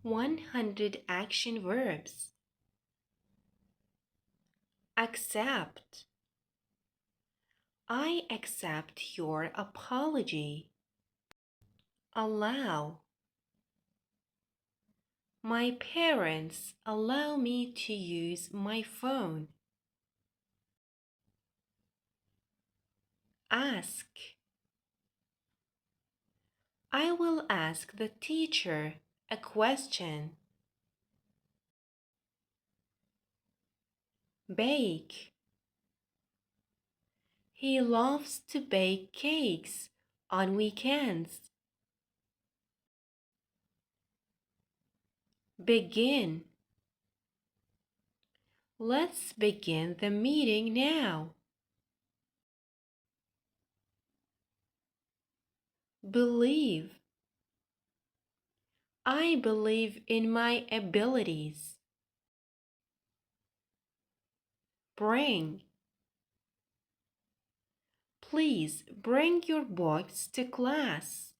100 action verbs. Accept. I accept your apology. Allow. My parents allow me to use my phone. Ask. I will ask the teacher a question. Bake. He loves to bake cakes on weekends. Begin. Let's begin the meeting now. Believe. I believe in my abilities. Bring. Please bring your books to class.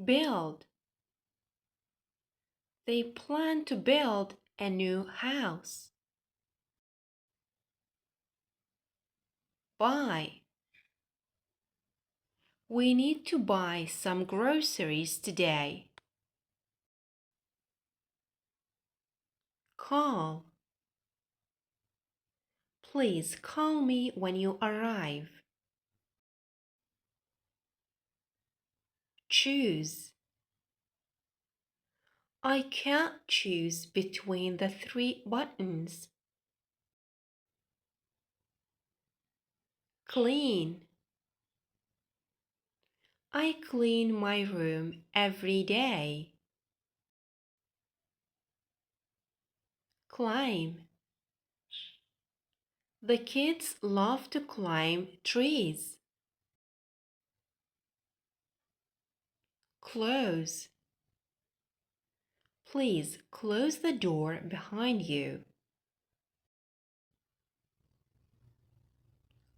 Build. They plan to build a new house. Buy. We need to buy some groceries today. Call. Please call me when you arrive. Choose. I can't choose between the 3 buttons. Clean. I clean my room every day. Climb. The kids love to climb trees. Close. Please close the door behind you.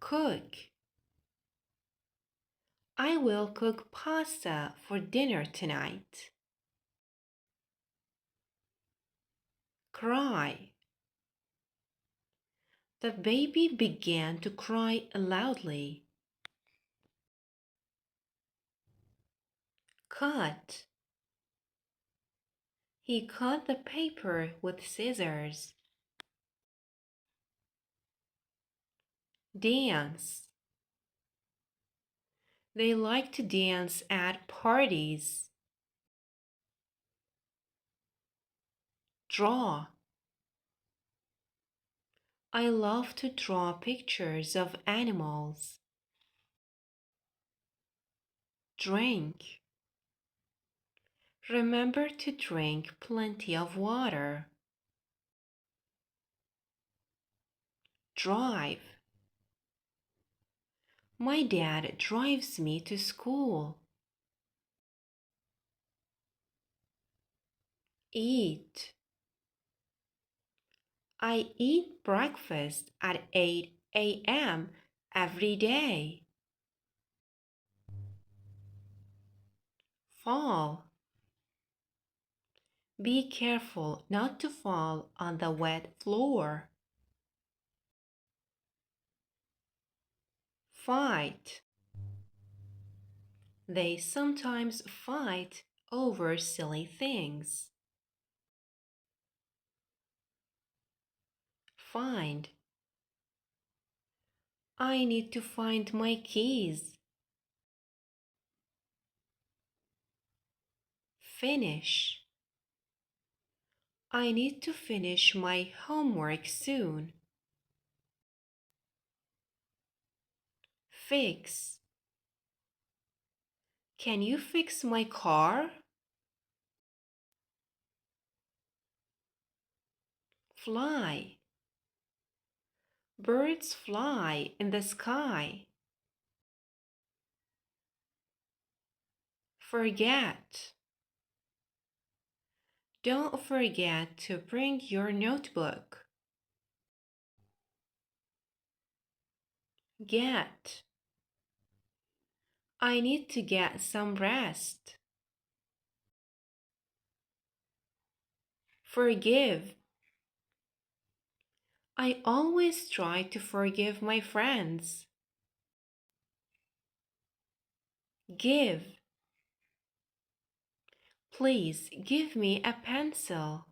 Cook. I will cook pasta for dinner tonight. Cry. The baby began to cry loudly. Cut. He cut the paper with scissors. Dance. They like to dance at parties. Draw. I love to draw pictures of animals. Drink. Remember to drink plenty of water. Drive. My dad drives me to school. Eat. I eat breakfast at 8 a.m. every day. Fall. Be careful not to fall on the wet floor. Fight. They sometimes fight over silly things. Find. I need to find my keys. Finish. I need to finish my homework soon. Fix. Can you fix my car? Fly. Birds fly in the sky. Forget. Don't forget to bring your notebook. Get. I need to get some rest. Forgive. I always try to forgive my friends. Give. Please give me a pencil.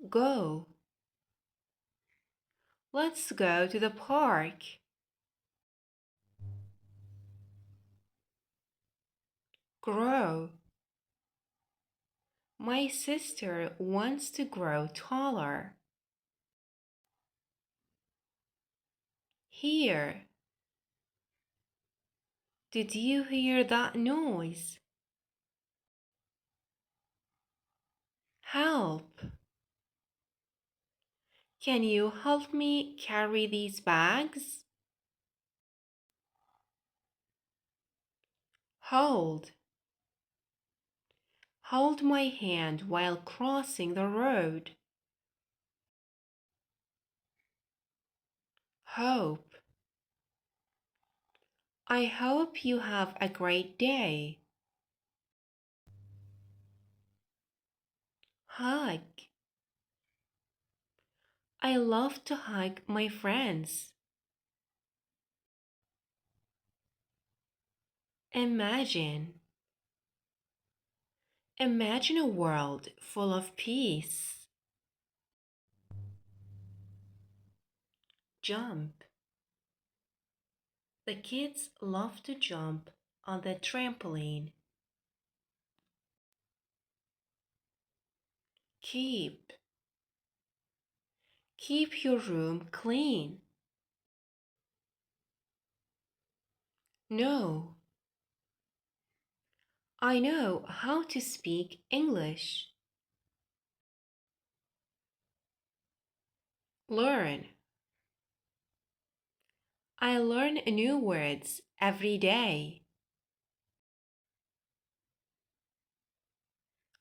Go. Let's go to the park. Grow. My sister wants to grow taller. Here. Did you hear that noise? Help. Can you help me carry these bags? Hold. Hold my hand while crossing the road. Hope. I hope you have a great day. Hug. I love to hug my friends. Imagine. Imagine a world full of peace. Jump. The kids love to jump on the trampoline. Keep. Keep your room clean. No. I know how to speak English. Learn. I learn new words every day.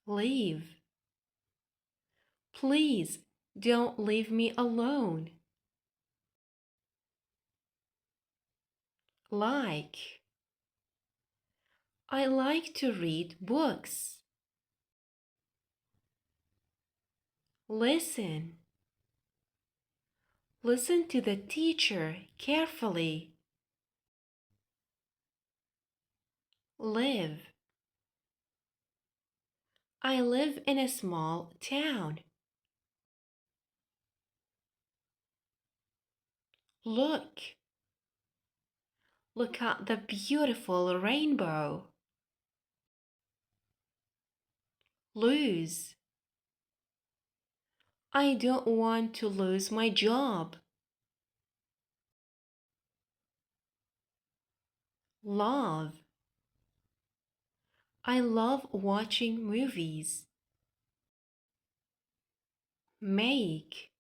Leave. Please don't leave me alone. Like. I like to read books. Listen. Listen to the teacher carefully. Live. I live in a small town. Look. Look at the beautiful rainbow. Lose. I don't want to lose my job. Love. I love watching movies. Make.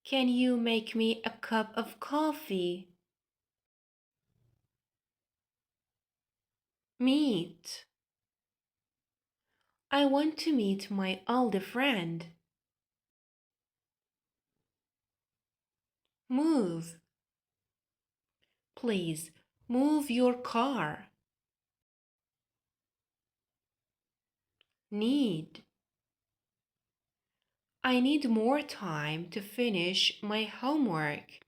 Can you make me a cup of coffee? Meet. I want to meet my older friend. Move. Please move your car. Need. I need more time to finish my homework.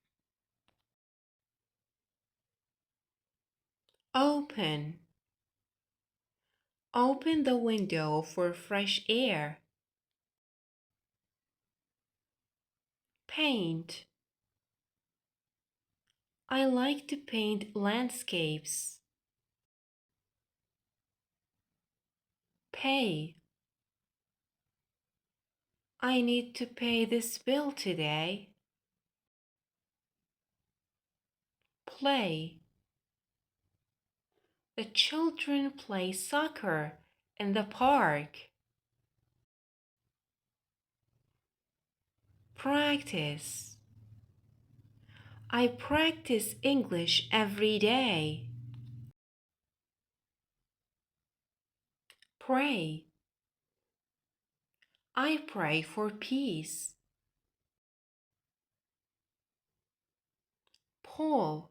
Open. Open the window for fresh air. Paint. I like to paint landscapes. Pay. I need to pay this bill today. Play. The children play soccer in the park. Practice. I practice English every day. Pray. I pray for peace. Pull.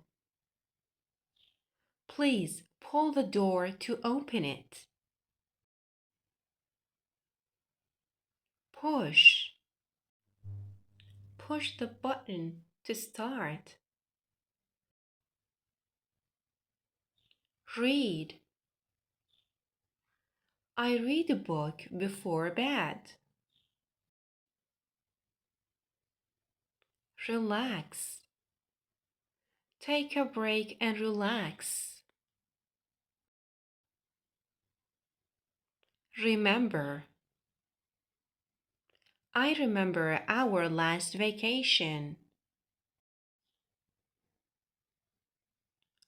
Please pull the door to open it. Push. Push the button to start. Read. I read a book before bed. Relax. Take a break and relax. Remember. I remember our last vacation.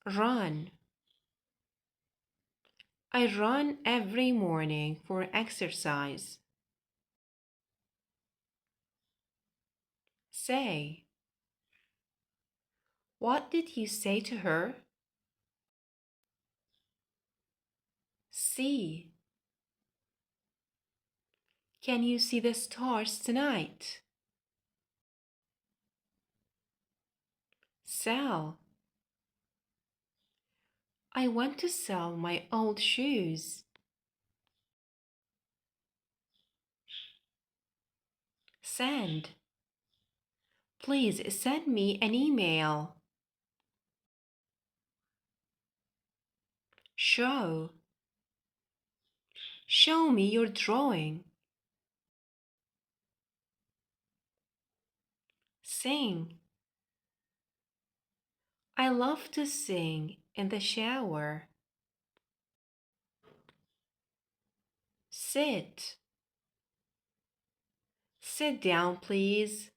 Run. I run every morning for exercise. Say. What did you say to her? See. Can you see the stars tonight? Sell. I want to sell my old shoes. Send. Please send me an email. Show. Show me your drawing. Sing. I love to sing in the shower. Sit. Sit down, please.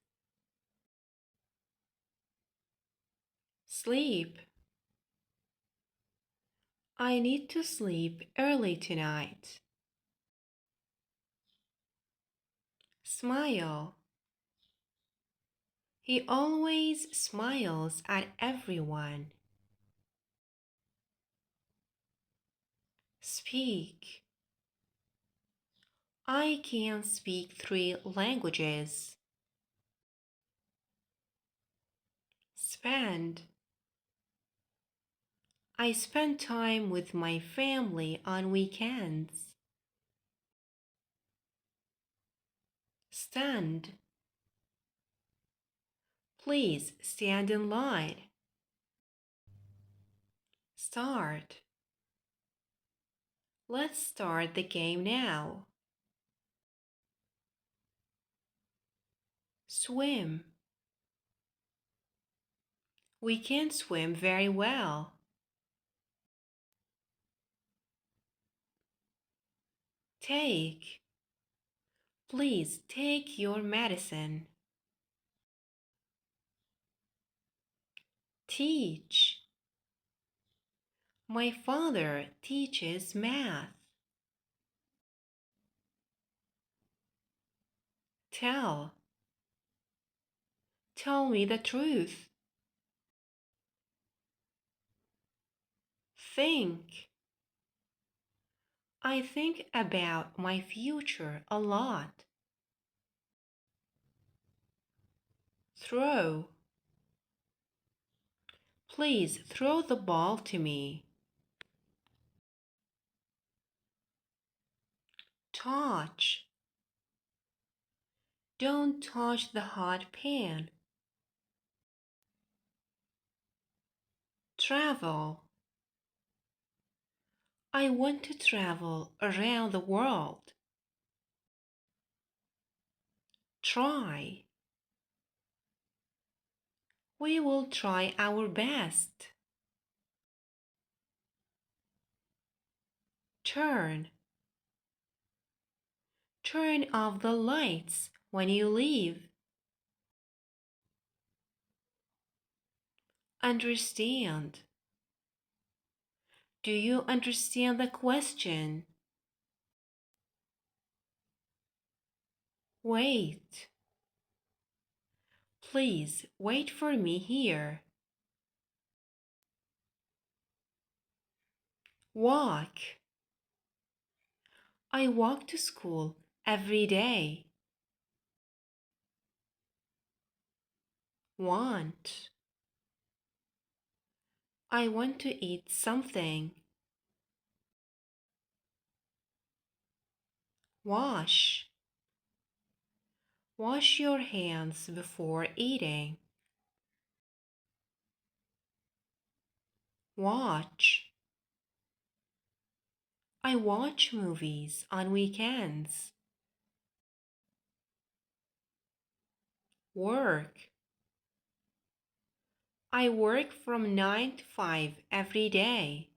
Sleep. I need to sleep early tonight. Smile. He always smiles at everyone. Speak. I can speak 3 languages. Spend. I spend time with my family on weekends. Stand. Please stand in line. Start. Let's start the game now. Swim. We can swim very well. Take. Please take your medicine. Teach. My father teaches math. Tell. Tell me the truth. Think. I think about my future a lot. Throw. Please throw the ball to me. Touch. Don't touch the hot pan. Travel. I want to travel around the world. Try. We will try our best. Turn. Turn off the lights when you leave. Understand. Do you understand the question? Wait. Please wait for me here. Walk. I walk to school every day. Want. I want to eat something. Wash. Wash your hands before eating. Watch. I watch movies on weekends. Work. I work from 9 to 5 every day.